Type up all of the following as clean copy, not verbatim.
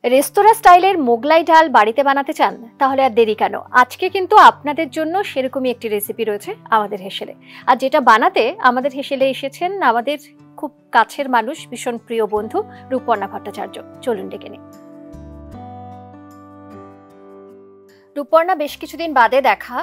রেস্তোরাঁ স্টাইলের মোগলাই ডাল বাড়িতে বানাতে চান? তাহলে আর দেরি কেন, আজকে কিন্তু আপনাদের জন্য সেরকমই একটি রেসিপি রয়েছে আমাদের হেসেলে। আর যেটা বানাতে আমাদের হেসেলে এসেছেন আমাদের খুব কাছের মানুষ, ভীষণ প্রিয় বন্ধু রূপর্ণা ভট্টাচার্য। চলুন ডেকে নিই। রূপর্ণা, বেশ কিছুদিন বাদে দেখা,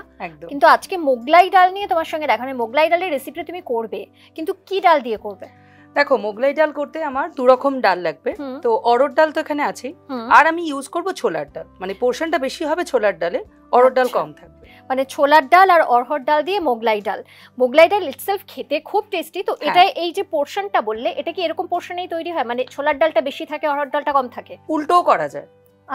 কিন্তু আজকে মোগলাই ডাল নিয়ে তোমার সঙ্গে দেখা। মোগলাই ডালের রেসিপিটা তুমি করবে, কিন্তু কি ডাল দিয়ে করবে? দেখো, মোগলাই ডাল করতে আমার দু রকম ডাল লাগবে। তো অরহর ডাল তো এখানে আছে, আর আমি ইউজ করব ছোলার ডাল। মানে পোরশনটা বেশি হবে ছোলার ডালে, অরহর ডাল কম থাকবে। মানে ছোলার ডাল আর অরহর ডাল দিয়ে মোগলাই ডাল। মোগলাই ডাল ইটসেলফ খেতে খুব টেস্টি। তো এটা এই যে পোরশনটা বললে, এটা কি এরকম পোরশনেই তৈরি হয়? মানে ছোলার ডালটা বেশি থাকে, অরহর ডালটা কম থাকে? উল্টোও করা যায়।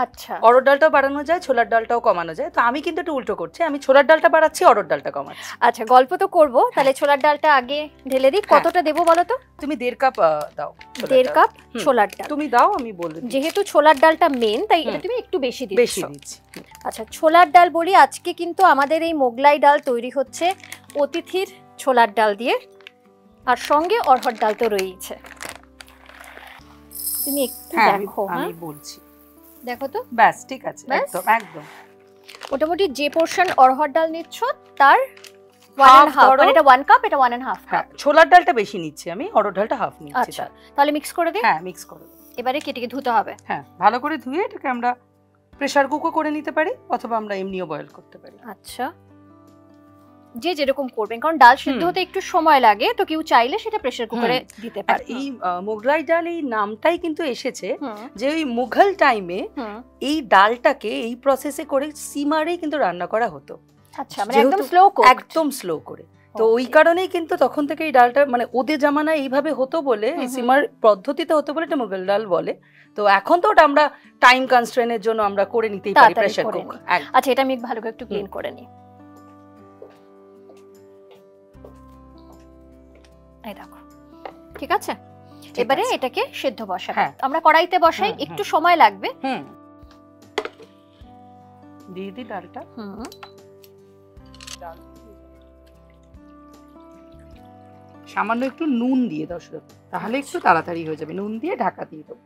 আচ্ছা, অরহর ডালটাও বাড়ানো যায়, ছোলার ডালটাও কমানো যায়। তো আমি কিন্তু একটু উল্টো করছি, আমি ছোলার ডালটা বাড়াচ্ছি, অরহর ডালটা কমাচ্ছি। আচ্ছা, গল্প তো করবো, তাহলে ছোলার ডালটা আগে ঢেলে দিই। কতটা দেবো বলো তো? তুমি 1.5 কাপ দাও। 1.5 কাপ ছোলার ডাল তুমি দাও, আমি বলে দিই। যেহেতু ছোলার ডালটা মেন, তাই এটা তুমি একটু বেশি দিচ্ছ। বেশি দিচ্ছি। আচ্ছা, ছোলার ডাল বলি, আজকে কিন্তু আমাদের এই মোগলাই ডাল তৈরি হচ্ছে অতিথির ছোলার ডাল দিয়ে, আর সঙ্গে অরহর ডাল তো রয়েছে। তুমি একটু দেখো, আমি বলছি, দেখো তো। ব্যাস, ঠিক আছে, একদম একদম। মোটামুটি যে পোরশন অরহর ডাল নিচ্ছ তার 1.5, মানে এটা 1 কাপ, এটা 1.5 কাপ। ছোলার ডালটা বেশি নিচ্ছি আমি, অরহর ডালটা হাফ নিচ্ছি। আচ্ছা, তাহলে মিক্স করে দিই। হ্যাঁ, মিক্স করে দাও। এবারে কেটে ধুতে হবে। হ্যাঁ, ভালো করে ধুয়ে এটাকে আমরা প্রেসার কুকও করে নিতে পারি, অথবা আমরা এমনিও বয়েল করতে পারি। আচ্ছা, যে যেরকম করবেন, কারণ ডাল সিদ্ধ হতে একটু সময় লাগে, তো কেউ চাইলে সেটা প্রেসার কুকারে দিতে পারে। এই মোগলাই ডাল এই নামটাই কিন্তু এসেছে যে ওই মুঘল টাইমে এই ডালটাকে এই প্রসেসে করে সিমারেই কিন্তু রান্না করা হতো। আচ্ছা, মানে একদম স্লো কুক, একদম স্লো করে। তো ওই কারণেই কিন্তু তখন থেকে এই ডালটা, মানে ওদের জামানায় এইভাবে হতো বলে, এই সিমার পদ্ধতিতে হতো বলে এটা মোগল ডাল বলে। তো এখন তো ওটা আমরা টাইম কনস্ট্রেনের জন্য আমরা করে নিতেই পারি প্রেসার কুক। আচ্ছা, এটা আমি ভালো করে একটু ক্লিন করে নিই। এই দেখো, ঠিক আছে। এবারে এটাকে সেদ্ধ বসাবো। আমরা কড়াইতে বসাই, একটু সময় লাগবে। দিয়ে দিই ডালটা। সামান্য একটু নুন দিয়ে দাও, তাহলে একটু তাড়াতাড়ি হয়ে যাবে। নুন দিয়ে ঢাকা দিয়ে দাও।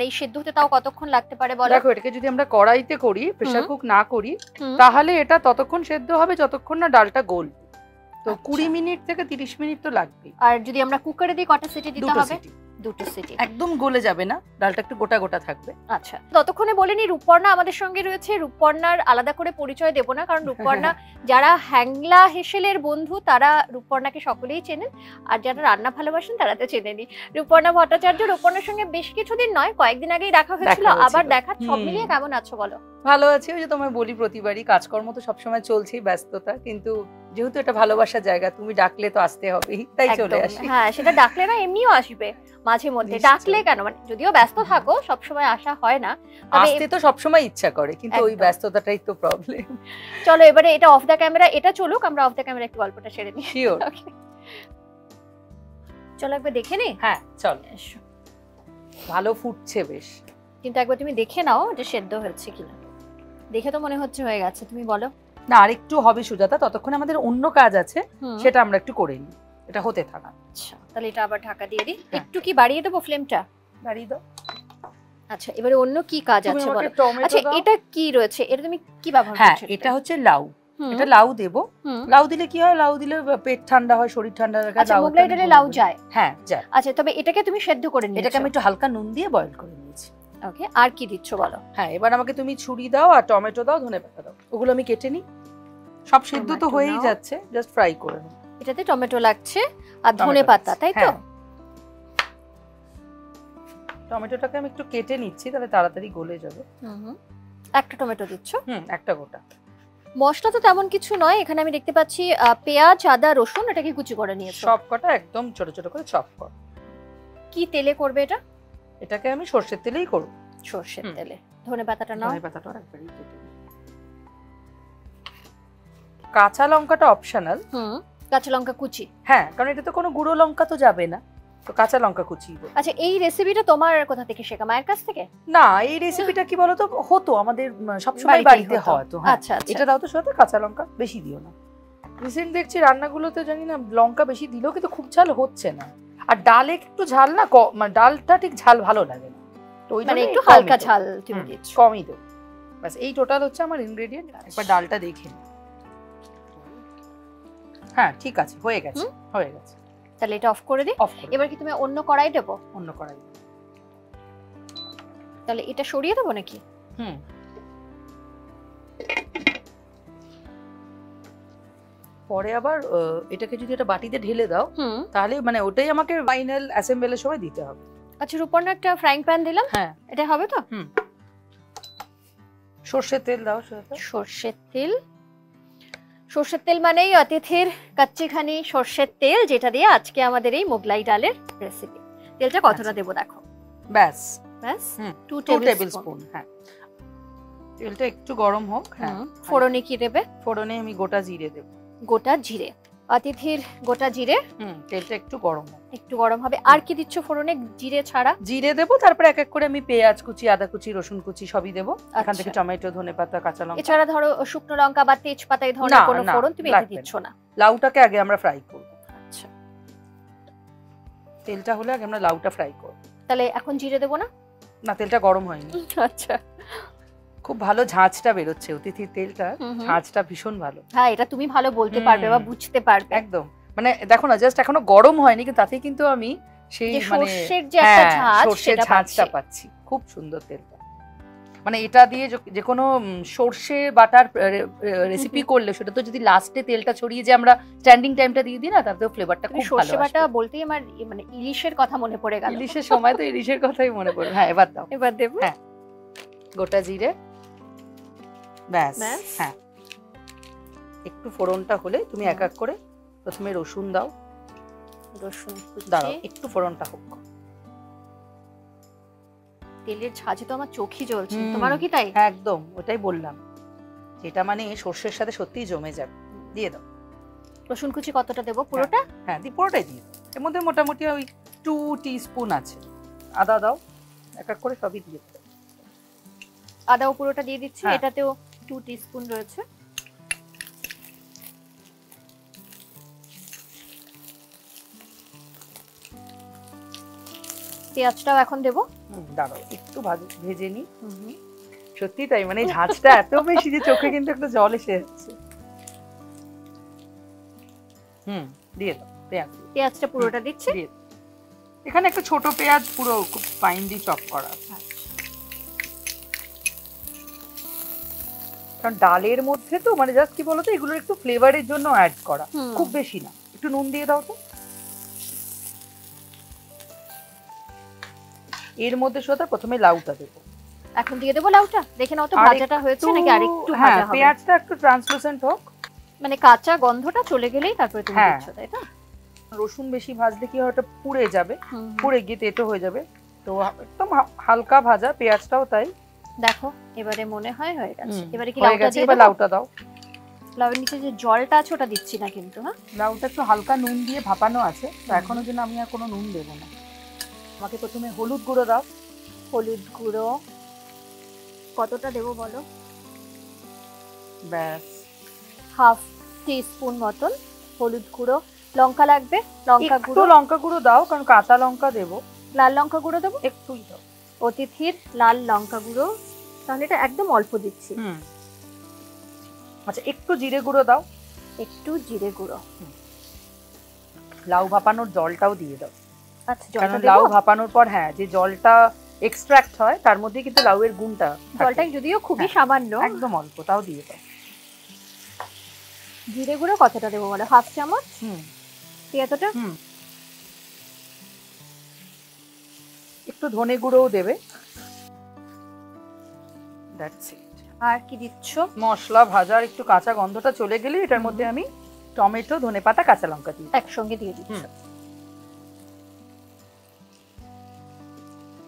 এই সেদ্ধ হতে তাও কতক্ষণ লাগতে পারে বলো? দেখো, এটাকে যদি আমরা কড়াইতে করি, প্রেসার কুক না করি, তাহলে এটা ততক্ষণ সেদ্ধ হবে যতক্ষণ না ডালটা গোল। তো 20 মিনিট থেকে 30 মিনিট তো লাগবে। আর যদি আমরা কুকারে দিই, কটা সিটি দিতে হবে? 2 সিটি। একদম গলে যাবে না, ডালটা একটু গোটা গোটা থাকবে। আচ্ছা, ততক্ষণে বলেনি রূপর্ণা আমাদের সঙ্গে রয়েছে। রূপর্ণার আলাদা করে পরিচয় দেব না, কারণ রূপর্ণা যারা হ্যাংলা হেসেলের বন্ধু তারা রূপর্ণাকে সকলেই চেনেন, আর যারা রান্না ভালোবাসেন তারা তো চেনেনি। রূপর্ণা ভট্টাচার্য, রূপর্ণার সঙ্গে বেশ কিছুদিন নয়, কয়েকদিন আগেই দেখা হয়েছিল, আবার দেখা। সব মিলিয়ে কেমন আছো বলো? ভালো আছি। ওই যে তোমায় বলি প্রতিবারই, কাজকর্ম তো সবসময় চলছেই, ব্যস্ততা, কিন্তু যেহেতু এটা ভালোবাসার জায়গা, তুমি ডাকলে তো আসতে হবেই, তাই চলে আসি। হ্যাঁ, সেটা ডাকলে না, এমনিও আসবে মাঝে মধ্যে। ডাকলে কেন, মানে যদিও ব্যস্ত থাকো, সবসময় আসা হয় না, আসতে তো সবসময় ইচ্ছা করে, কিন্তু ওই ব্যস্ততাটাই তো প্রবলেম। চলো এবারে এটা অফ দ্য ক্যামেরা, এটা চলুক, আমরা অফ দ্য ক্যামেরা একটু গল্পটা সেরে নিই। শিওর। চলো একবার দেখে নি। হ্যাঁ, চল। ভালো ফুটছে বেশ, কিন্তু একবার তুমি দেখে নাও যে সেদ্ধ হয়েছে কিনা। দেখে তো মনে হচ্ছে হয়ে গেছে, তুমি বলো। না, আর একটু হবে সুজাতা, ততক্ষণ আমাদের অন্য কাজ আছে, সেটা আমরা একটু করে নিই, এটা হতে থাকা। আচ্ছা, তাহলে এটা আবার ঢাকা দিয়ে দিই। একটু কি বাড়িয়ে দেবো ফ্লেমটা? বাড়িয়ে দাও। আচ্ছা, এবারে অন্য কি কাজ আছে বলো। আচ্ছা, এটা কি রয়েছে, এটা তুমি কি ব্যবহার করছো? হ্যাঁ, এটা হচ্ছে লাউ। এটা লাউ দেবো। লাউ দিলে কি হয়, লাউ দিলে পেট ঠান্ডা হয়, শরীর ঠান্ডা রাখে। আচ্ছা, মোগলাই ডালে লাউ যায়? হ্যাঁ, যায়। আচ্ছা, তবে এটাকে তুমি সেদ্ধ করে নিয়েছো? এটাকে আমি একটু হালকা নুন দিয়ে বয়েল করে নিয়েছি। ওকে, আর কি দিচ্ছ বলো? হ্যাঁ, এবার আমাকে তুমি ছুরি দাও, আর টমেটো দাও, ধনেপাতা দাও, ওগুলো আমি কেটে নিই। সব সিদ্ধ তো হয়েই যাচ্ছে, জাস্ট ফ্রাই করে নাও। এটাতে টমেটো লাগছে আর ধনেপাতা, তাই তো? টমেটোটাকে আমি একটু কেটে নিচ্ছি, তাহলে তাড়াতাড়ি গলে যাবে। একটা টমেটো দিচ্ছ? একটা গোটা। মশলা তো তেমন কিছু নয়, এখানে আমি দেখতে পাচ্ছি পেঁয়াজ, আদা, রসুন, এটাকে কুচি করে নিয়েছো? সব কটা একদম ছোট ছোট করে চপ কর। কি তেলে করবে এটা? এটাকে আমি সরষের তেলেই করব। সরষের তেলে। ধনেপাতাটা নাও। ধনেপাতাটা একবারই কেটে নিই। কাঁচা লঙ্কাটা অপশনাল। কাঁচা লঙ্কা কুচি? হ্যাঁ, কারণ এটা তো কোনো গুঁড়ো লঙ্কা তো যাবে না, তো কাঁচা লঙ্কা কুচি। আচ্ছা, এই রেসিপিটা তোমার কোথা থেকে শেখা, মায়ের কাছ থেকে? না, এই রেসিপিটা কি বলতো, হতো আমাদের সবসময় বাড়িতে হতো। আচ্ছা, এটা দাও তো সাথে, কাঁচা লঙ্কা বেশি দিও না। রিসেন্ট দেখছি রান্নাগুলোতে, জানি না, লঙ্কা বেশি দিলেও কিন্তু খুব ঝাল হচ্ছে না। আর ডালে একটু ঝাল না, মানে ডালটা ঠিক ঝাল ভালো লাগে না। তো ওই মানে জন্য একটু কমই হালকা দেবো। ঝাল তুমি দিচ্ছ। কমই দেবো। ব্যাস এই টোটাল হচ্ছে আমার ইনগ্রেডিয়েন্ট। একবার ডালটা দেখে নিই। হ্যাঁ ঠিক আছে, হয়ে গেছে হয়ে গেছে। তাহলে এটা অফ করে দিই। অফ করে এবার কি তুমি অন্য কড়াই দেবো? অন্য কড়াই। তাহলে এটা সরিয়ে দেবো নাকি? পরে আবার এটাকে যদি একটা বাটিতে ঢেলে দাও তাহলে মানে ওটাই আমাকে ফাইনাল অ্যাসেম্বলের সময় দিতে হবে। আচ্ছা রূপর্ণা একটা ফ্রাইং প্যান দিলাম। হ্যাঁ এটা হবে তো? সর্ষের তেল দাও। সর্ষের তেল। সর্ষের তেল মানেই অতিথির কাচ্চিখানি সর্ষের তেল, যেটা দিয়ে আজকে আমাদের এই মোগলাই ডালের রেসিপি। তেলটা কতটা দেবো দেখো। ব্যাস ব্যাস 2 টেবিল স্পুন। হ্যাঁ তেলটা একটু গরম হোক। হ্যাঁ ফোড়নে কি দেবে? ফোড়নে আমি গোটা জিরে দেব। গোটা জিরে, অতিথির গোটা জিরে। তেলটা একটু গরম হোক। একটু গরম হবে। আর কি দিচ্ছ ফোড়নে জিরে ছাড়া? জিরে দেবো, তারপরে এক এক করে আমি পেঁয়াজ কুচি, আদা কুচি, রসুন কুচি সবই দেবো। এখান থেকে টমেটো, ধনেপাতা, কাঁচা লঙ্কা। এছাড়া ধরো শুকনো লঙ্কা বা তেজপাতা এই ধরনের কোনো ফোড়ন তুমি এতে দিচ্ছ না? লাউটাকে আগে আমরা ফ্রাই করব। আচ্ছা তেলটা হলে আগে আমরা লাউটা ফ্রাই করব। তাহলে এখন জিরে দেবো না? না তেলটা গরম হয়নি। আচ্ছা খুব ভালো ঝাঁঝটা বেরোচ্ছে অতিথির তেলটা, ঝাঁঝটা ভীষণ ভালো। হ্যাঁ এটা তুমি ভালো বলতে পারবে বা বুঝতে পারবে। একদম মানে দেখো না, জাস্ট এখনো গরম হয়নি কিন্তু তাতেই কিন্তু আমি সেই মানে সর্ষের যে একটা ঝাঁঝ সর্ষের ঝাঁঝটা পাচ্ছি। খুব সুন্দর তেলটা। মানে এটা দিয়ে যে কোনো সর্ষে বাটার রেসিপি করলে সেটা তো যদি লাস্টে তেলটা ছড়িয়ে যে আমরা স্ট্যান্ডিং টাইমটা দিয়ে দিই না, তাতেও ফ্লেভারটা খুব ভালো আসে। সর্ষে বাটা বলতেই আমার মানে ইলিশের কথা মনে পড়ে গেল। ইলিশের সময় তো ইলিশের কথাই মনে পড়ে। হ্যাঁ এবার দাও। এবার দেব। হ্যাঁ গোটা জিরে। ব্যাস। হ্যাঁ একটু ফোড়নটা হলে তুমি এক এক করে প্রথমে রসুন দাও। রসুন দাও একটু ফোড়নটা হোক। তেলের ঝাঁঝে তো আমার চোখই জ্বলছে। তোমারও কি তাই? একদম ওটাই বললাম, যেটা মানে সর্ষের সাথে সত্যিই জমে যাবে। দিয়ে দাও। রসুন কুচি কতটা দেবো? পুরোটা? হ্যাঁ পুরোটাই দিয়ে দাও। এর মধ্যে মোটামুটি ওই 2 টিস্পুন আছে। আদা দাও, এক এক করে সবই দিয়ে দাও। আদাও পুরোটা দিয়ে দিচ্ছি। এটাতেও 2 টিস্পুন রয়েছে। পেঁয়াজটাও এখন দেবো। দাঁড়াও একটু ভেজে নি। সত্যি তাই, মানে ঝাঁঝটা এত বেশি যে চোখে কিন্তু একটা জল এসে যাচ্ছে। দিয়ে দাও পেঁয়াজ। পেঁয়াজটা পুরোটা দিচ্ছি। এখানে একটা ছোট পেঁয়াজ পুরো খুব ফাইনলি চপ করা আছে। কারণ ডালের মধ্যে তো মানে জাস্ট কি বলতো এগুলো একটু ফ্লেভারের জন্য অ্যাড করা, খুব বেশি না। একটু নুন দিয়ে দাও তো। এর মধ্যে সোজা প্রথমে লাউটা দেবো। এখন দিয়ে দেবো লাউটা। দেখে নাও তো ভাজাটা হয়েছে নাকি আরেকটু ভাজা হবে? পেঁয়াজটা একটু ট্রান্সলুসেন্ট হোক, মানে কাঁচা গন্ধটা চলে গেলেই তারপরে তুমি দিচ্ছ, তাই তো? রসুন বেশি ভাজলে কি হয় ওটা পুড়ে যাবে, পুড়ে গিয়ে তেতো হয়ে যাবে। তো একদম হালকা ভাজা, পেঁয়াজটাও তাই। দেখো এবারে মনে হয় হয়ে গেছে। এবারে কি লাউটা দিয়ে দাও। লাউটা দাও। লাউয়ের নিচে যে জলটা আছে ওটা দিচ্ছি না কিন্তু। হ্যাঁ লাউটা একটু হালকা নুন দিয়ে ভাপানো আছে, তো এখনো জন্য আমি আর কোনো নুন দেবো না। আমাকে প্রথমে হলুদ গুঁড়ো দাও। হলুদ গুঁড়ো কতটা দেবো বলো? ব্যাস হাফ টিস্পুন মতন হলুদ গুঁড়ো। লঙ্কা লাগবে? লঙ্কা গুঁড়ো। লঙ্কা গুঁড়ো দাও, কারণ কাঁচা লঙ্কা দেবো। লাল লঙ্কা গুঁড়ো দেবো? একটুই দাও। অতিথির লাল লঙ্কা গুঁড়ো, তাহলে এটা একদম অল্প দিচ্ছি। আচ্ছা একটু জিরে গুঁড়ো দাও। একটু জিরে গুঁড়ো। লাউ ভাপানোর জলটাও দিয়ে দাও। আচ্ছা জলটা লাউ ভাপানোর পর যে জলটা এক্সট্রাক্ট হয় তার মধ্যে কিন্তু লাউয়ের গুণটা, জলটা যদিও খুবই সামান্য, একদম অল্প, তাও দিয়ে দাও। জিরে গুঁড়ো কতটা দেবো বলো? হাফ চামচ। এতটা? একটু ধনে গুঁড়োও দেবে। That's it. আর কি দিচ্ছ? মশলা ভাজার একটু কাঁচা গন্ধটা চলে গেলে এটার মধ্যে আমি টমেটো, ধনেপাতা, কাঁচা লঙ্কা দিই, একসঙ্গে দিয়ে দিচ্ছ।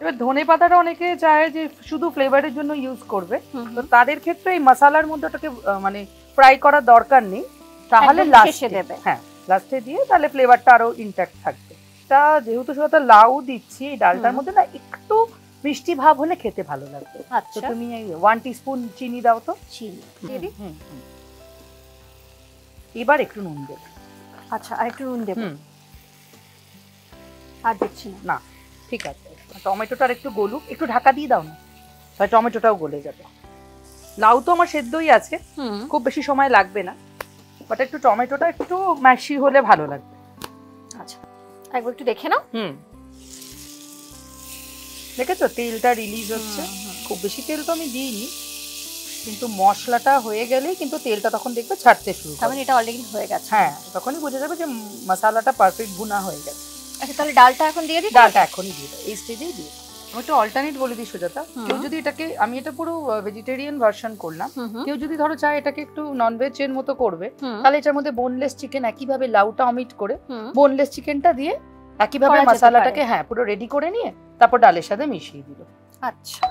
এবার ধনেপাতাটা অনেকে চায় যে শুধু ফ্লেভারের জন্য ইউজ করবে, তো তাদের ক্ষেত্রে এই মশলার মধ্যে ওটাকে মানে ফ্রাই করার দরকার নেই, তাহলে লাস্টে দেবে। লাস্টে দিয়ে তাহলে ফ্লেভারটা আরো ইনট্যাক্ট থাকবে। তা যেহেতু সেটা লাউ দিচ্ছি, এই ডালটার মধ্যে না একটু মিষ্টি ভাব হলে খেতে ভালো লাগবে। তো তুমি 1 টিস্পুন চিনি দাও তো। চিনি এবার একটু নুন দেবে। আচ্ছা আর একটু নুন দেব। আর দিচ্ছি না? না ঠিক আছে। টমেটোটা আর একটু গলুক, একটু ঢাকা দিয়ে দাও না, তাহলে টমেটোটাও গলে যাবে। লাউ তো আমার সেদ্ধই আছে, খুব বেশি সময় লাগবে না, বাট একটু টমেটোটা একটু ম্যাশি হলে ভালো লাগবে। আচ্ছা, একবার একটু দেখে নাও। দেখেছো তেলটা রিলিজ হচ্ছে, খুব বেশি তেল তো আমি দিইনি, কিন্তু মশলাটা হয়ে গেলেই কিন্তু তেলটা তখন দেখবে ছাড়তে শুরু করে। মানে এটা অলরেডি হয়ে গেছে। হ্যাঁ, তখনই বোঝা যাবে যে মশলাটা পারফেক্ট ভুনা হয়ে গেছে। আচ্ছা, তাহলে ডালটা এখন দিয়ে দিই? ডালটা এখনই দিয়ে দাও, এই স্টেজেই দিয়ে দাও। আমি একটু অল্টারনেট বলে দিই সুজাতা, কেউ যদি এটাকে, আমি এটা পুরো ভেজিটেরিয়ান ভার্সন করলাম, কেউ যদি ধরো চায় এটাকে একটু ননভেজ এর মতো করবে, তাহলে এটার মধ্যে বোনলেস চিকেন একইভাবে লাউটা অমিট করে বোনলেস চিকেনটা দিয়ে একইভাবে মশলাটাকে পুরো রেডি করে নিয়ে তারপর ডালের সাথে মিশিয়ে দিল। আচ্ছা,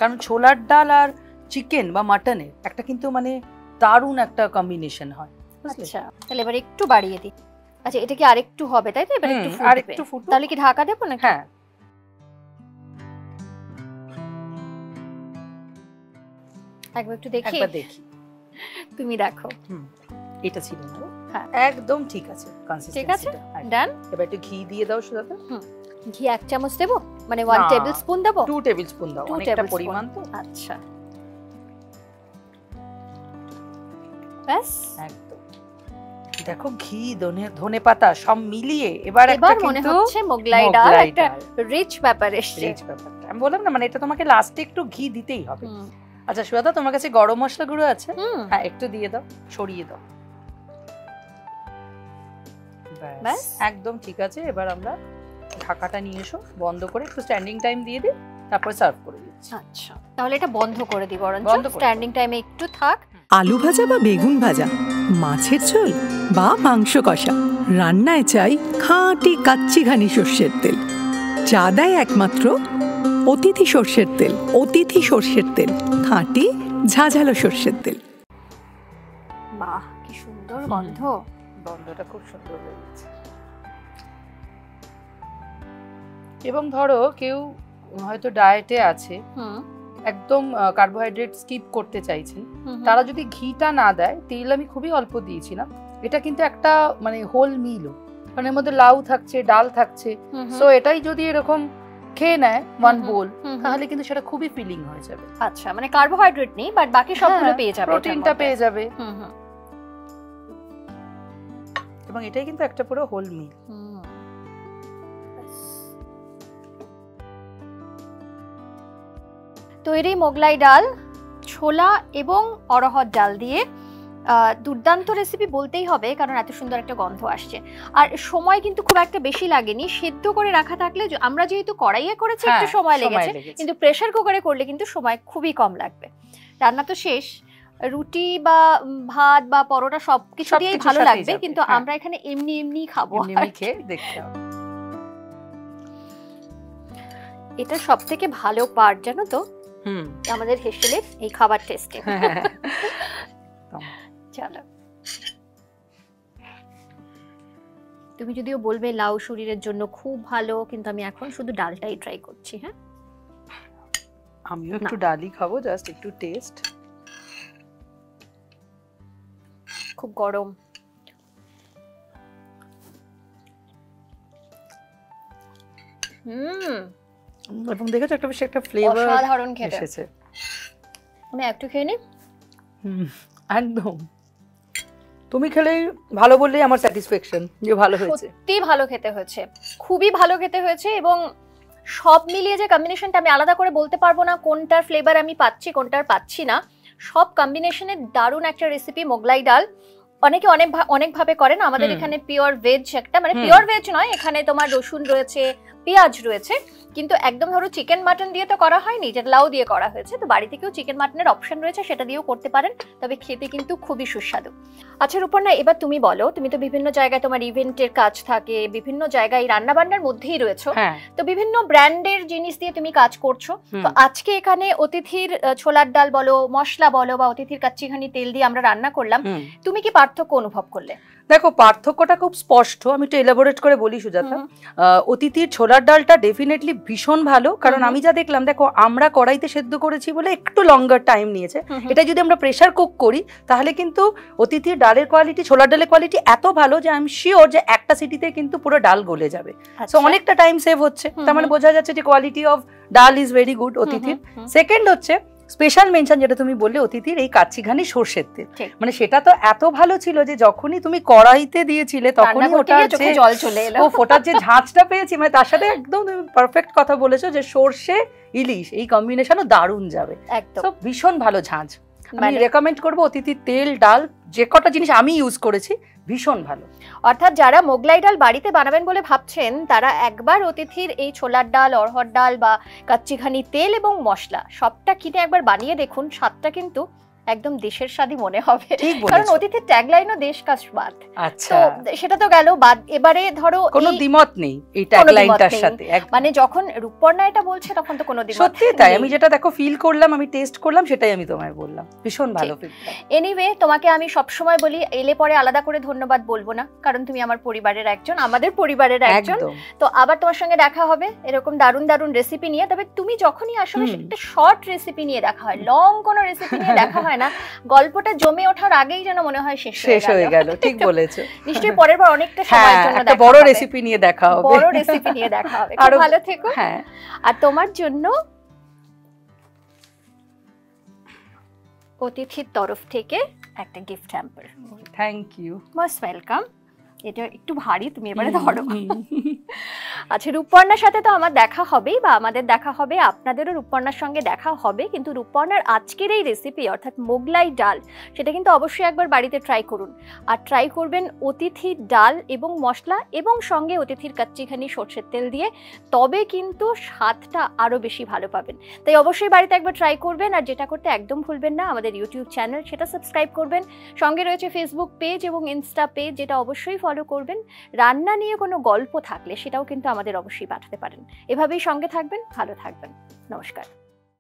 কারণ ছোলার ডাল আর চিকেন বা মাটনের একটা কিন্তু মানে দারুণ একটা কম্বিনেশন হয়। আচ্ছা, তাহলে এবার একটু বাড়িয়ে দিই। আচ্ছা, এটা কি আরেকটু হবে তাই তো? এবার একটু ফুটবে, তাহলে কি ঢাকা দেবো না? হ্যাঁ, একবার একটু দেখি। তুমি দেখো। এটা ছিল না? হ্যাঁ, একদম ঠিক আছে, ঠিক আছে, ডান। এবার একটু ঘি দিয়ে দাও সুজাতা। ঘি 1 চামচ দেবো, মানে 1 টেবিল স্পুন দেবো? 2 টেবিল স্পুন দাও, অনেকটা পরিমাণ তো। আচ্ছা, ব্যাস একদম। দেখো ঘি, ধনেপাতা সব মিলিয়ে এবার মনে হচ্ছে মোগলাই ডাল একটা রিচ ব্যাপার এসছে। আমি বললাম না, মানে এটা তোমাকে লাস্টে একটু ঘি দিতেই হবে। আচ্ছা সুজাতা, তোমার কাছে গরম মশলা গুঁড়ো আছে? হ্যাঁ, একটু দিয়ে দাও, ছড়িয়ে দাও। ব্যাস, একদম ঠিক আছে। এবার আমরা ঢাকাটা নিয়ে এসো, বন্ধ করে একটু স্ট্যান্ডিং টাইম দিয়ে দিই, তারপর সার্ভ করে দিচ্ছি। আচ্ছা, তাহলে এটা বন্ধ করে দিই, বরঞ্চ স্ট্যান্ডিং টাইমে একটু থাক। আলু ভাজা বা বেগুন ভাজা, মাছের ঝোল বা মাংস কষা, রান্নায় চাই খাঁটি কাচ্চি ঘানি সর্ষের তেল। চা দেয় একমাত্র অতিথি সর্ষের তেল। অতিথি সর্ষের তেল, খাঁটি ঝাঝালো সর্ষের তেল। বাহ, কি সুন্দর গন্ধ! গন্ধটা খুব সুন্দর হয়েছে। এবং ধরো কেউ হয়তো ডায়েটে আছে, একদম কার্বোহাইড্রেট স্কিপ করতে চাইছেন, তারা যদি ঘিটা না দেয়, তেল আমি খুবই অল্প দিয়েছিলাম, এটা কিন্তু একটা মানে হোল মিলও, কারণ এর মধ্যে লাউ থাকছে, ডাল থাকছে, সো এটাই যদি এরকম খেয়ে নেয় 1 বোল, তাহলে কিন্তু সেটা খুবই ফিলিং হয়ে যাবে। আচ্ছা, মানে কার্বোহাইড্রেট নেই, বাট বাকি সবগুলো পেয়ে যাবে, প্রোটিনটা পেয়ে যাবে। এবং এটাই কিন্তু একটা পুরো হোল মিল। তৈরি মোগলাই ডাল, ছোলা এবং অরহর ডাল দিয়ে। দুর্দান্ত রেসিপি বলতেই হবে, কারণ এত সুন্দর একটা গন্ধ আসছে। আর সময় কিন্তু খুব একটা বেশি লাগেনি, সেদ্ধ করে রাখা থাকলে, আমরা যেহেতু কড়াইয়ে করেছি একটু সময় লেগেছে, কিন্তু প্রেসার কুকারে করলে কিন্তু সময় খুবই কম লাগবে। রান্না তো শেষ, রুটি বা ভাত বা পরোটা সবকিছু দিয়েই ভালো লাগবে, কিন্তু আমরা এখানে এমনি এমনি খাবো, খেয়ে দেখতে হবে। এটা সবথেকে ভালো পার্ট, জানো তো, আমাদের হেসেলের এই খাবার টেস্টে। চলো, তুমি যদিও বলবে লাউ শরীরের জন্য খুব ভালো, কিন্তু আমি এখন শুধু ডালটাই ট্রাই করছি। হ্যাঁ, আমিও একটু ডালই খাবো, জাস্ট একটু টেস্ট। খুব গরম। এবং দেখেছো একটা বেশ একটা ফ্লেভার অসাধারণ খেতে এসেছে। আমি একটু খেয়ে নিই। একদম, তুমি খেলেই ভালো বললেই আমার স্যাটিসফ্যাকশন যে ভালো হয়েছে। সত্যি ভালো খেতে হয়েছে, খুবই ভালো খেতে হয়েছে। এবং সব মিলিয়ে যে কম্বিনেশনটা, আমি আলাদা করে বলতে পারবো না কোনটার ফ্লেভার আমি পাচ্ছি কোনটার পাচ্ছি না, সব কম্বিনেশনে দারুণ একটা রেসিপি মোগলাই ডাল। অনেকে অনেক ভাবে করেন, আমাদের এখানে পিওর ভেজ একটা, মানে পিওর ভেজ নয়, এখানে তোমার রসুন রয়েছে, পেঁয়াজ রয়েছে, কিন্তু একদম ধরো চিকেন মাটন দিয়ে তো করা হয়নি, যেটা লাউ দিয়ে করা হয়েছে। তো বাড়ি থেকেও চিকেন মাটনের অপশন রয়েছে, সেটা দিয়েও করতে পারেন, তবে খেতে কিন্তু খুবই সুস্বাদু। আচ্ছা রূপর্ণা, এবার তুমি বলো, তুমি তো বিভিন্ন জায়গায় তোমার ইভেন্টের কাজ থাকে, বিভিন্ন জায়গায় রান্না বান্নার মধ্যেই রয়েছো, তো বিভিন্ন ব্র্যান্ডের জিনিস দিয়ে তুমি কাজ করছো। তো আজকে এখানে অতিথির ছোলার ডাল বলো, মশলা বলো, বা অতিথির কাচ্চিঘানি তেল দিয়ে আমরা রান্না করলাম, তুমি কি পার্থক্য অনুভব করলে? দেখো পার্থক্যটা খুব স্পষ্ট, আমি একটু এলাবোরেট করে বলি সুজাতা। অতিথির ছোলার ডালটা ডেফিনেটলি ভীষণ ভালো, কারণ আমি যা দেখলাম, দেখো আমরা কড়াইতে সেদ্ধ করেছি বলে একটু লঙ্গার টাইম নিয়েছে। এটা যদি আমরা প্রেসার কুক করি তাহলে কিন্তু অতিথির ডালের কোয়ালিটি, ছোলার ডালের কোয়ালিটি এত ভালো যে আই এম শিওর যে একটা সিটিতে কিন্তু পুরো ডাল গলে যাবে। সো অনেকটা টাইম সেভ হচ্ছে, তার মানে বোঝা যাচ্ছে যে কোয়ালিটি অফ ডাল ইজ ভেরি গুড অতিথির। সেকেন্ড হচ্ছে স্পেশাল মেনশন, যেটা তুমি বললে অতিথির এই কাচ্চিঘানি সর্ষের তেল, মানে সেটা তো এত ভালো ছিল যে যখনই তুমি কড়াইতে দিয়েছিলে তখনই ওটার যে জল চলে এলো, ফোটার যে ঝাঁঝটা পেয়েছি, মানে তার সাথে একদম তুমি পারফেক্ট কথা বলেছো যে সর্ষে ইলিশ এই কম্বিনেশনও দারুণ যাবে, একদম ভীষণ ভালো ঝাঁঝ। আমি রেকমেন্ড করবো অতিথির তেল ডাল যে কটা জিনিস আমি ইউজ করেছি ভীষণ ভালো। অর্থাৎ যারা মোগলাই ডাল বাড়িতে বানাবেন বলে ভাবছেন তারা একবার অতিথির এই ছোলার ডাল, অরহর ডাল বা কাচ্চিঘানি তেল এবং মশলা সবটা কিনে একবার বানিয়ে দেখুন, স্বাদটা কিন্তু একদম দেশের স্বাদই মনে হবে, কারণ অতিথির ট্যাগলাইনও দেশ কা স্বাদ। আচ্ছা, তো সেটা তো গেল, এবারে ধরো কোনো দ্বিমত নেই এই ট্যাগলাইনটার সাথে, মানে যখন রূপপর্ণা এটা বলছে তখন তো কোনো দ্বিমত। সত্যি তাই, আমি যেটা দেখো ফিল করলাম, আমি টেস্ট করলাম, সেটাই আমি তোমায় বললাম, ভীষণ ভালো ফিডব্যাক। এনিওয়ে, তোমাকে আমি সব সময় বলি এলে পরে আলাদা করে ধন্যবাদ বলবো না, কারণ তুমি আমার পরিবারের একজন, আমাদের পরিবারের একজন। তো আবার তোমার সঙ্গে দেখা হবে এরকম দারুণ দারুণ রেসিপি নিয়ে। তবে তুমি যখনই আসলে একটা শর্ট রেসিপি নিয়ে দেখা হয়, লং কোনো রেসিপি নিয়ে দেখা হয় না, গল্পটা জমে ওঠার আগেই যেন মনে হয় শেষ হয়ে গেল। ঠিক বলেছো, নিশ্চয়ই পরের বার অনেকটা সময়ের জন্য একটা বড় রেসিপি নিয়ে দেখা হবে, বড় রেসিপি নিয়ে দেখা হবে। খুব ভালো থেকো। হ্যাঁ, আর তোমার জন্য অতিথির তরফ থেকে একটা gift hamper. Thank you, most welcome. এটা একটু ভারী, তুমি এবারে ধরো। আচ্ছা, রূপপর্ণার সাথে তো আমার দেখা হবেই, বা আমাদের দেখা হবে, আপনাদেরও রূপপর্ণার সঙ্গে দেখা হবে, কিন্তু রূপপর্ণার আজকের এই রেসিপি অর্থাৎ মোগলাই ডাল, সেটা কিন্তু অবশ্যই একবার বাড়িতে ট্রাই করুন। আর ট্রাই করবেন অতিথির ডাল এবং মশলা এবং সঙ্গে অতিথির কাচ্চিঘানি সর্ষের তেল দিয়ে, তবে কিন্তু স্বাদটা আরও বেশি ভালো পাবেন। তাই অবশ্যই বাড়িতে একবার ট্রাই করবেন। আর যেটা করতে একদম ভুলবেন না, আমাদের ইউটিউব চ্যানেল সেটা সাবস্ক্রাইব করবেন, সঙ্গে রয়েছে ফেসবুক পেজ এবং ইনস্টা পেজ, যেটা অবশ্যই ফলো করবেন। রান্না নিয়ে কোনো গল্প থাকলে সেটাও কিন্তু আমাদের অবশ্যই পাঠাতে পারেন। এভাবেই সঙ্গে থাকবেন, ভালো থাকবেন। নমস্কার।